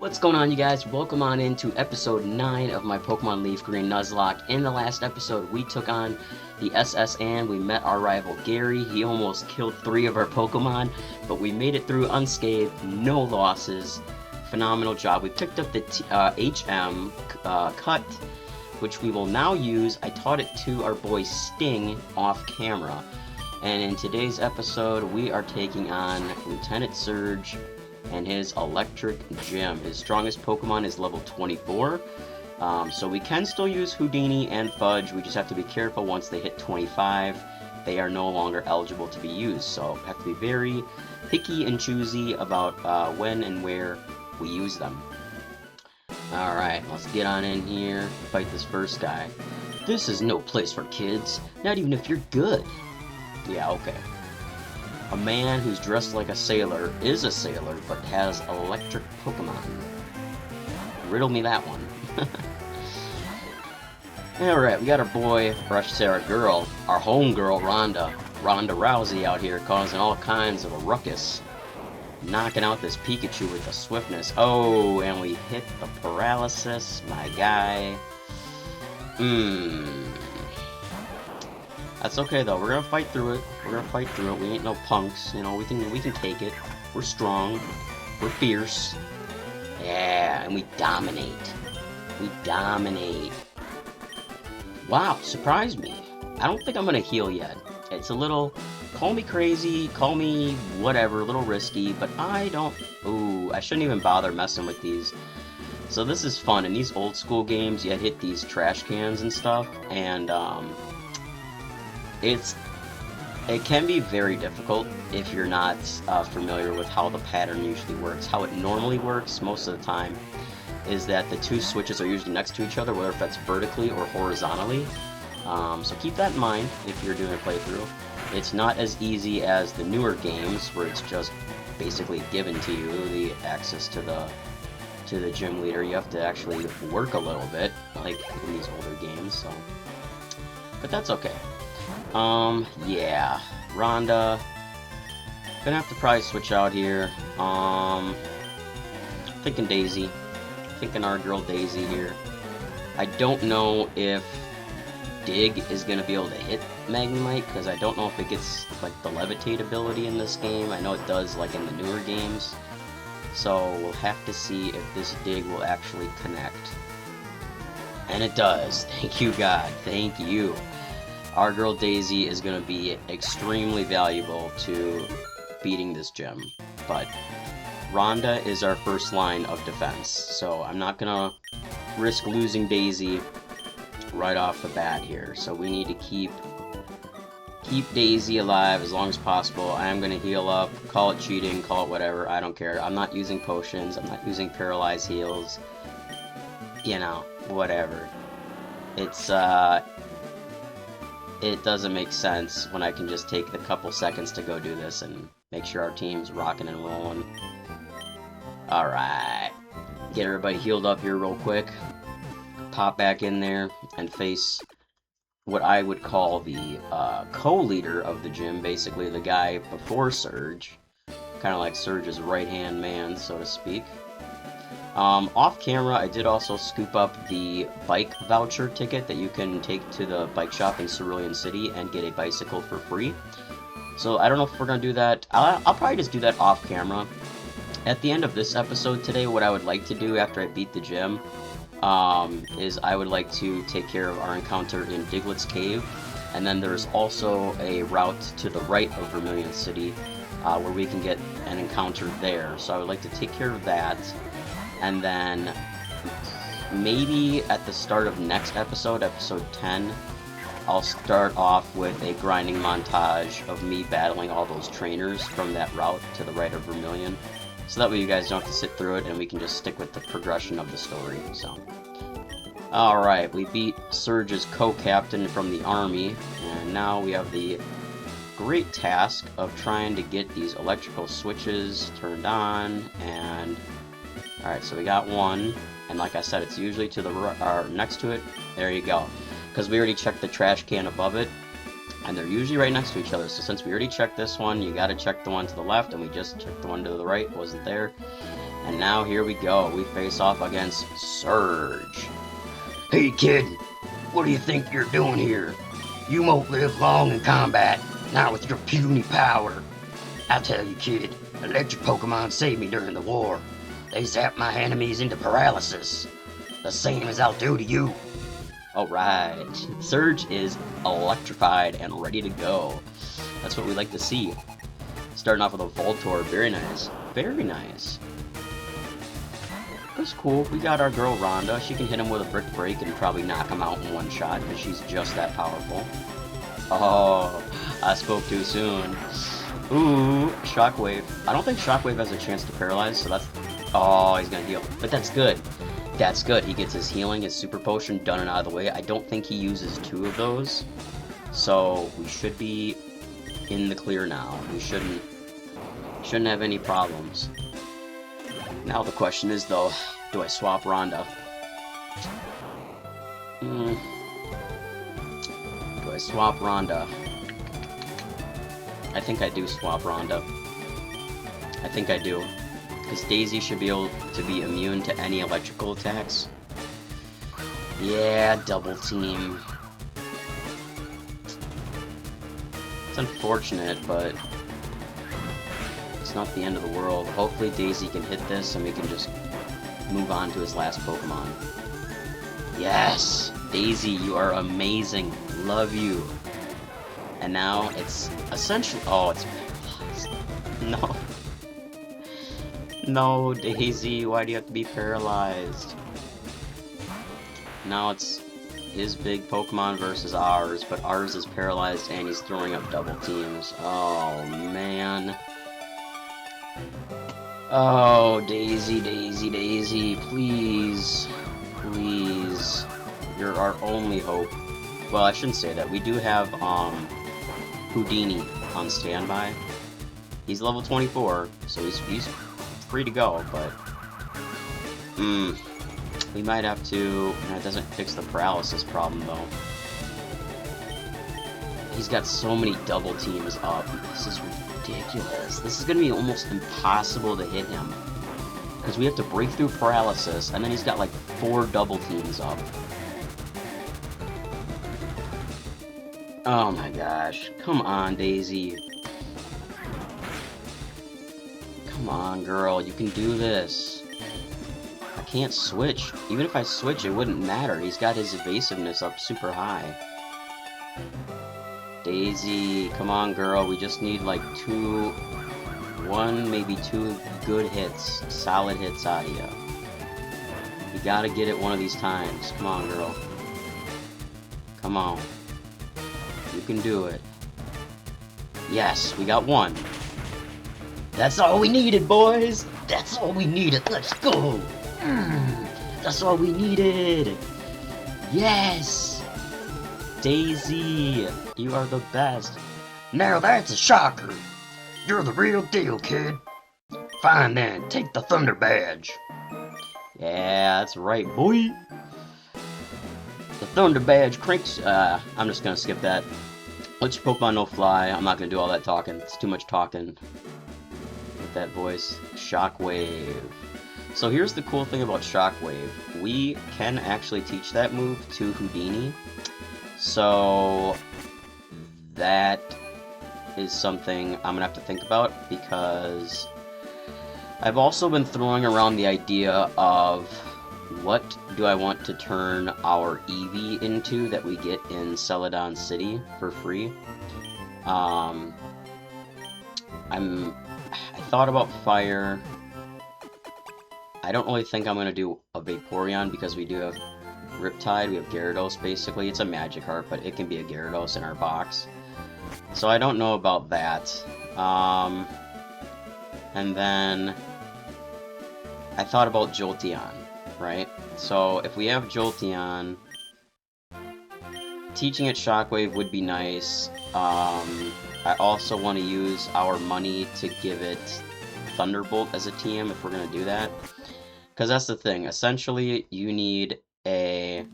What's going on, you guys? Welcome on into episode 9 of my Pokemon Leafgreen Nuzlocke. In the last episode, we took on the SS and we met our rival Gary. He almost killed 3 of our Pokemon, but we made it through unscathed, no losses. Phenomenal job. We picked up the HM cut, which we will now use. I taught it to our boy Sting off camera. And in today's episode, we are taking on Lieutenant Surge and his electric gym. His strongest Pokemon is level 24, so we can still use Houdini and Fudge. We just have to be careful once they hit 25. They are no longer eligible to be used, so have to be very picky and choosy about when and where we use them. Alright, let's get on in here, fight this first guy. This is no place for kids, not even if you're good. Yeah, okay. A man who's dressed like a sailor is a sailor, but has electric Pokemon. Riddle me that one. Alright, we got our boy, or I should say our girl, our homegirl, Ronda Rousey out here causing all kinds of a ruckus. Knocking out this Pikachu with the swiftness. Oh, and we hit the paralysis, my guy. That's okay though. We're gonna fight through it. We ain't no punks. You know, we can take it. We're strong. We're fierce. Yeah, and we dominate. Wow, surprised me. I don't think I'm gonna heal yet. It's a little, call me crazy, call me whatever, a little risky, but I don't. Ooh, I shouldn't even bother messing with these. So this is fun. In these old school games, you hit these trash cans and stuff, and it can be very difficult if you're not familiar with how the pattern usually works. How it normally works most of the time is that the 2 switches are usually next to each other, whether if that's vertically or horizontally. So keep that in mind if you're doing a playthrough. It's not as easy as the newer games where it's just basically given to you, the access to the gym leader. You have to actually work a little bit, like in these older games. So, but that's okay. Yeah, Rhonda, gonna have to probably switch out here. Thinking Daisy, thinking our girl Daisy here. I don't know if Dig is gonna be able to hit Magnemite, because I don't know if it gets, like, the Levitate ability in this game. I know it does, like, in the newer games. So, we'll have to see if this Dig will actually connect. And it does. Thank you, God. Thank you. Our girl Daisy is going to be extremely valuable to beating this gym, but Rhonda is our first line of defense, so I'm not going to risk losing Daisy right off the bat here. So we need to keep Daisy alive as long as possible. I am going to heal up, call it cheating, call it whatever, I don't care. I'm not using potions, I'm not using paralyze heals, you know, whatever. It doesn't make sense when I can just take the couple seconds to go do this and make sure our team's rocking and rolling. Alright. Get everybody healed up here real quick. Pop back in there and face what I would call the co-leader of the gym, basically the guy before Surge. Kind of like Surge's right-hand man, so to speak. Off camera, I did also scoop up the bike voucher ticket that you can take to the bike shop in Cerulean City and get a bicycle for free. So I don't know if we're going to do that. I'll probably just do that off camera. At the end of this episode today, what I would like to do after I beat the gym is I would like to take care of our encounter in Diglett's Cave. And then there's also a route to the right of Vermilion City where we can get an encounter there. So I would like to take care of that. And then maybe at the start of next episode, episode 10, I'll start off with a grinding montage of me battling all those trainers from that route to the right of Vermilion. So that way you guys don't have to sit through it and we can just stick with the progression of the story. So, alright, we beat Surge's co-captain from the army, and now we have the great task of trying to get these electrical switches turned on. And alright, so we got one, and like I said, it's usually to the next to it. There you go. Because we already checked the trash can above it, and they're usually right next to each other. So since we already checked this one, you gotta check the one to the left, and we just checked the one to the right, wasn't there. And now here we go. We face off against Surge. Hey kid, what do you think you're doing here? You won't live long in combat, not with your puny power. I tell you kid, electric Pokemon saved me during the war. They zapped my enemies into paralysis. The same as I'll do to you. Alright, Surge is electrified and ready to go. That's what we like to see. Starting off with a Voltorb, very nice. Very nice. That's cool. We got our girl Rhonda. She can hit him with a Brick Break and probably knock him out in one shot because she's just that powerful. Oh, I spoke too soon. Ooh, Shockwave. I don't think Shockwave has a chance to paralyze, so that's... Oh, he's gonna heal. But that's good. That's good. He gets his healing, his Super Potion done and out of the way. I don't think he uses 2 of those. So, we should be in the clear now. We shouldn't have any problems. Now the question is, though, do I swap Rhonda? Do I swap Rhonda? I think I do swap Rhonda. I think I do. Because Daisy should be able to be immune to any electrical attacks. Yeah, double team. It's unfortunate, but it's not the end of the world. Hopefully Daisy can hit this and we can just move on to his last Pokemon. Yes! Daisy, you are amazing. Love you. And now it's essentially... Oh, it's paralyzed. No. No, Daisy, why do you have to be paralyzed? Now it's his big Pokemon versus ours, but ours is paralyzed and he's throwing up double teams. Oh, man. Oh, Daisy, Daisy, Daisy, please. Please. You're our only hope. Well, I shouldn't say that. We do have, Houdini on standby. He's level 24, so he's free to go, but... we might have to... That doesn't fix the paralysis problem, though. He's got so many double teams up. This is ridiculous. This is gonna be almost impossible to hit him. Because we have to break through paralysis, and then he's got like 4 double teams up. Oh my gosh. Come on, Daisy. Come on, girl. You can do this. I can't switch. Even if I switch, it wouldn't matter. He's got his evasiveness up super high. Daisy, come on, girl. We just need like 1, maybe 2 good hits. Solid hits out of you. You gotta get it one of these times. Come on, girl. Come on. You can do it. Yes, we got 1. That's all we needed, boys! That's all we needed! Let's go! That's all we needed! Yes! Daisy, you are the best. Now that's a shocker! You're the real deal, kid. Fine then, take the Thunder Badge. Yeah, that's right, boy! The Thunder Badge cranks... I'm just gonna skip that. Let your Pokemon know fly. I'm not gonna do all that talking. It's too much talking. With that voice. Shockwave. So here's the cool thing about Shockwave. We can actually teach that move to Houdini. So... that is something I'm gonna have to think about, because I've also been throwing around the idea of what do I want to turn our Eevee into that we get in Celadon City for free. I thought about fire. I don't really think I'm going to do a Vaporeon because we do have Riptide, we have Gyarados basically. It's a Magikarp, but it can be a Gyarados in our box. So I don't know about that. And then I thought about Jolteon, right? So if we have Jolteon, teaching it Shockwave would be nice. I also want to use our money to give it Thunderbolt as a TM if we're going to do that. Because that's the thing. Essentially, you need a...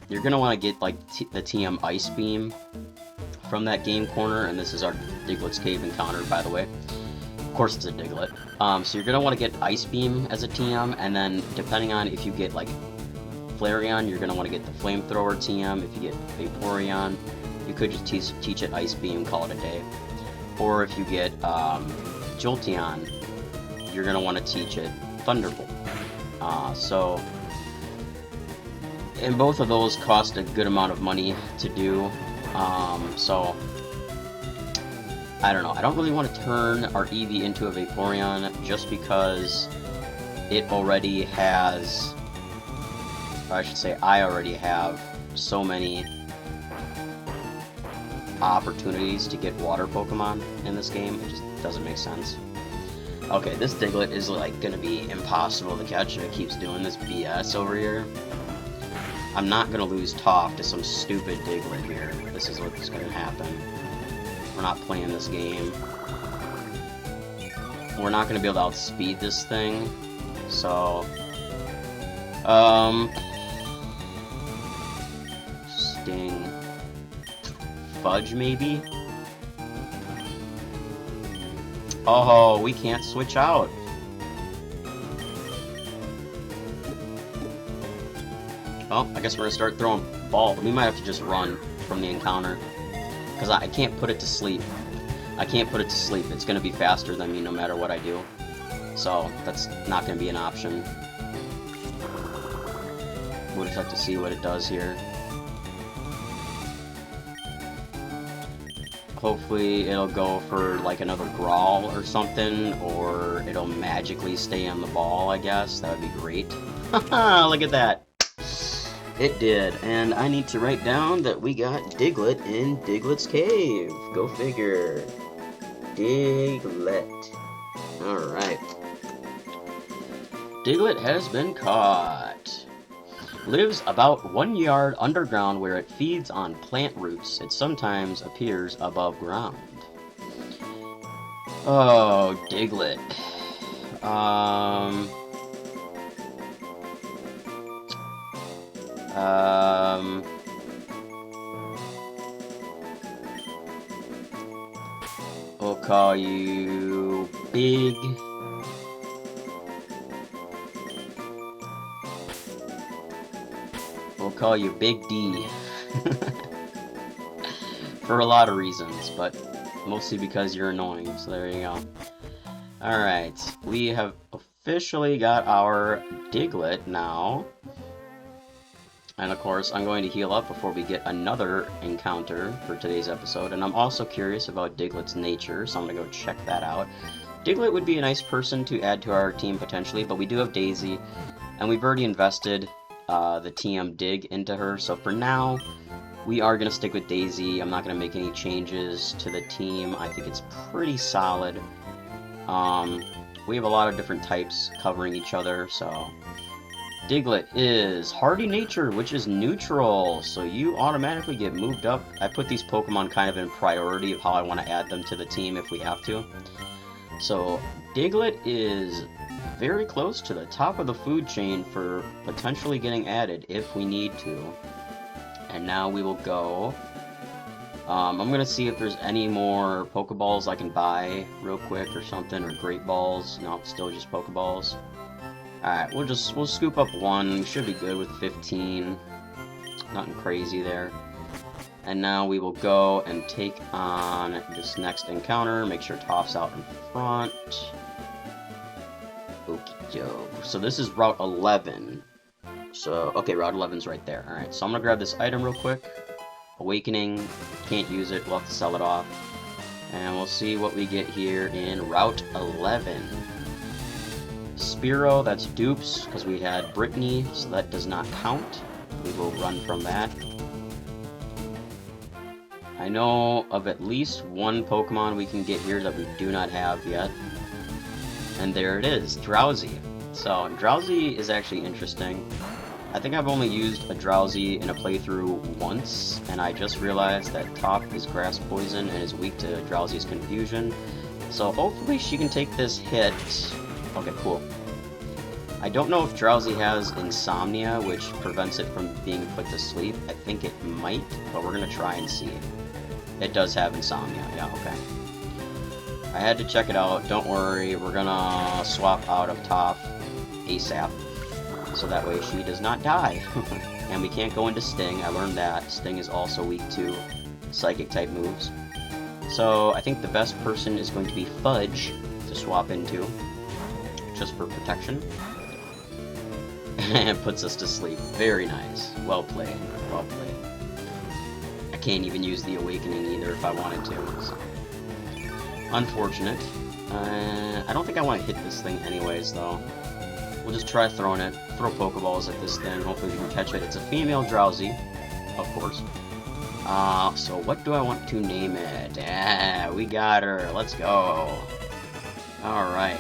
you're going to want to get like the TM Ice Beam from that game corner. And this is our Diglett's Cave encounter, by the way. course it's a Diglett. So you're going to want to get Ice Beam as a TM, and then depending on if you get, like, Flareon, you're going to want to get the Flamethrower TM. If you get Vaporeon, you could just teach it Ice Beam, call it a day. Or if you get Jolteon, you're going to want to teach it Thunderbolt. So, and both of those cost a good amount of money to do. So, I don't know. I don't really want to turn our Eevee into a Vaporeon just because it already has, or I should say I already have so many opportunities to get water Pokemon in this game. It just doesn't make sense. Okay, this Diglett is like gonna be impossible to catch if it keeps doing this BS over here. I'm not gonna lose Toph to some stupid Diglett here. This is what's gonna happen. We're not playing this game. We're not gonna be able to outspeed this thing. So, Sting. Fudge, maybe? Oh, we can't switch out. Oh, I guess we're gonna start throwing ball. We might have to just run from the encounter. Because I can't put it to sleep. I can't put it to sleep. It's gonna be faster than me no matter what I do. So, that's not gonna be an option. We'll just have to see what it does here. Hopefully it'll go for like another Growl or something, or it'll magically stay on the ball, I guess. That would be great. Haha, look at that. It did, and I need to write down that we got Diglett in Diglett's Cave. Go figure. Diglett. Alright. Diglett has been caught. Lives about 1 yard underground where it feeds on plant roots. It sometimes appears above ground. Oh, Diglett. We'll call you Big. We'll call you Big D. For a lot of reasons, but mostly because you're annoying, so there you go. Alright, we have officially got our Diglett now. And of course, I'm going to heal up before we get another encounter for today's episode. And I'm also curious about Diglett's nature, so I'm going to go check that out. Diglett would be a nice person to add to our team potentially, but we do have Daisy. And we've already invested the TM Dig into her, so for now, we are going to stick with Daisy. I'm not going to make any changes to the team. I think it's pretty solid. We have a lot of different types covering each other, so... Diglett is Hardy Nature, which is neutral, so you automatically get moved up. I put these Pokemon kind of in priority of how I want to add them to the team if we have to. So, Diglett is very close to the top of the food chain for potentially getting added if we need to. And now we will go. I'm going to see if there's any more Pokeballs I can buy real quick or something, or Great Balls. No, still just Pokeballs. Alright, we'll scoop up one. We should be good with 15. Nothing crazy there. And now we will go and take on this next encounter. Make sure Toph's out in front. Okie-doke. So this is Route 11. So, okay, Route 11's right there. Alright, so I'm gonna grab this item real quick. Awakening. Can't use it. We'll have to sell it off. And we'll see what we get here in Route 11. Spearow, that's dupes, because we had Brittany, so that does not count. We will run from that. I know of at least one Pokemon we can get here that we do not have yet. And there it is, Drowsy. So, Drowsy is actually interesting. I think I've only used a Drowsy in a playthrough once, and I just realized that Toph is Grass Poison and is weak to Drowsy's Confusion. So hopefully she can take this hit. Okay, cool. I don't know if Drowsy has Insomnia, which prevents it from being put to sleep. I think it might, but we're going to try and see. It does have Insomnia, yeah, okay. I had to check it out. Don't worry, we're gonna swap out of Toph ASAP, so that way she does not die. And we can't go into Sting, I learned that. Sting is also weak to Psychic-type moves. So I think the best person is going to be Fudge to swap into, just for protection. And puts us to sleep. Very nice. Well played. Well played. I can't even use the Awakening either if I wanted to. So. Unfortunate. I don't think I want to hit this thing anyways, though. We'll just try throwing it. Throw Pokeballs at this thing. Hopefully we can catch it. It's a female Drowsy, of course. So what do I want to name it? Yeah, we got her. Let's go. Alright.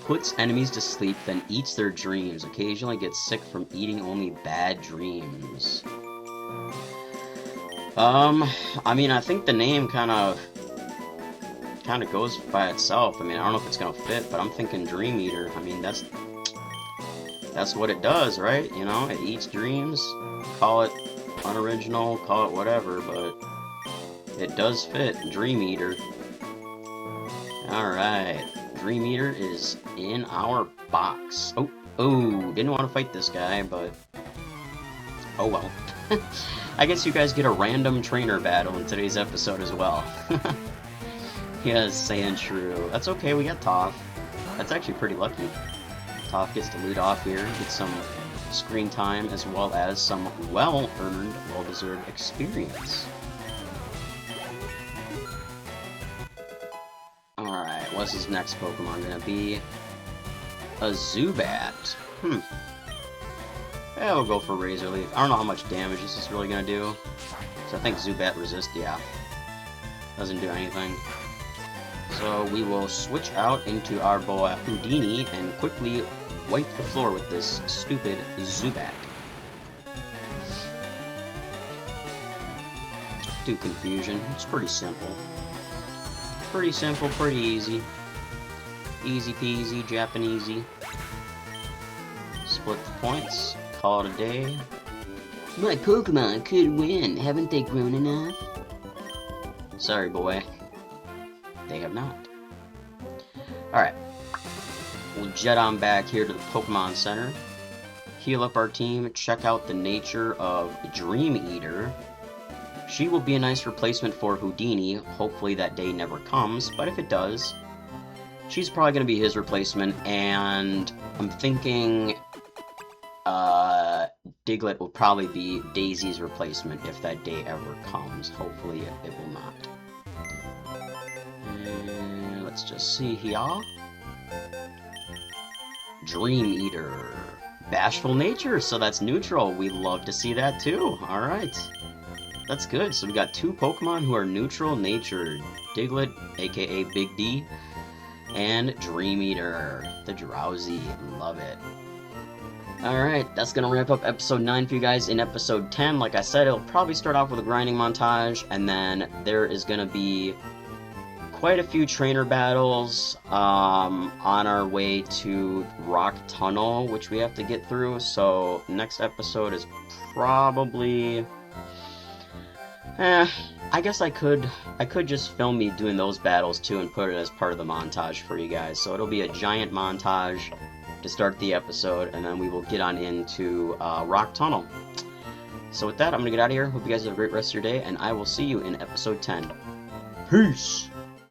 Puts enemies to sleep, then eats their dreams. Occasionally gets sick from eating only bad dreams. I mean, I think the name kind of goes by itself. I mean, I don't know if it's gonna fit, but I'm thinking Dream Eater. I mean, that's what it does, right? You know, it eats dreams. Call it unoriginal, call it whatever, but it does fit. Dream Eater. Alright. Dream Eater is in our box. Oh, didn't want to fight this guy, but oh well. I guess you guys get a random trainer battle in today's episode as well. Yes, saying true. That's okay, we got Toph. That's actually pretty lucky. Toph gets to lead off here, get some screen time, as well as some well-earned, well-deserved experience. Alright, what's his next Pokemon gonna be? A Zubat. Yeah, we'll go for Razor Leaf. I don't know how much damage this is really gonna do. So I think Zubat resist, yeah. Doesn't do anything. So we will switch out into our boy Houdini and quickly wipe the floor with this stupid Zubat. Do confusion. It's pretty simple. Pretty simple, pretty easy. Easy peasy, Japanesey. Split the points. Call it a day. My Pokemon could win. Haven't they grown enough? Sorry, boy. They have not. Alright. We'll jet on back here to the Pokemon Center. Heal up our team. Check out the nature of Dream Eater. She will be a nice replacement for Houdini. Hopefully that day never comes, but if it does, she's probably going to be his replacement, and I'm thinking Diglett will probably be Daisy's replacement if that day ever comes. Hopefully it will not. And let's just see here. Dream Eater. Bashful nature, so that's neutral. We love to see that too. Alright. That's good. So we got two Pokemon who are neutral natured. Diglett, aka Big D, and Dream Eater, the Drowsy. Love it. Alright, that's going to wrap up episode 9 for you guys. In episode 10, like I said, it'll probably start off with a grinding montage, and then there is going to be quite a few trainer battles on our way to Rock Tunnel, which we have to get through. So next episode is probably... I guess I could just film me doing those battles too and put it as part of the montage for you guys. So it'll be a giant montage to start the episode, and then we will get on into Rock Tunnel. So with that, I'm going to get out of here. Hope you guys have a great rest of your day, and I will see you in episode 10. Peace!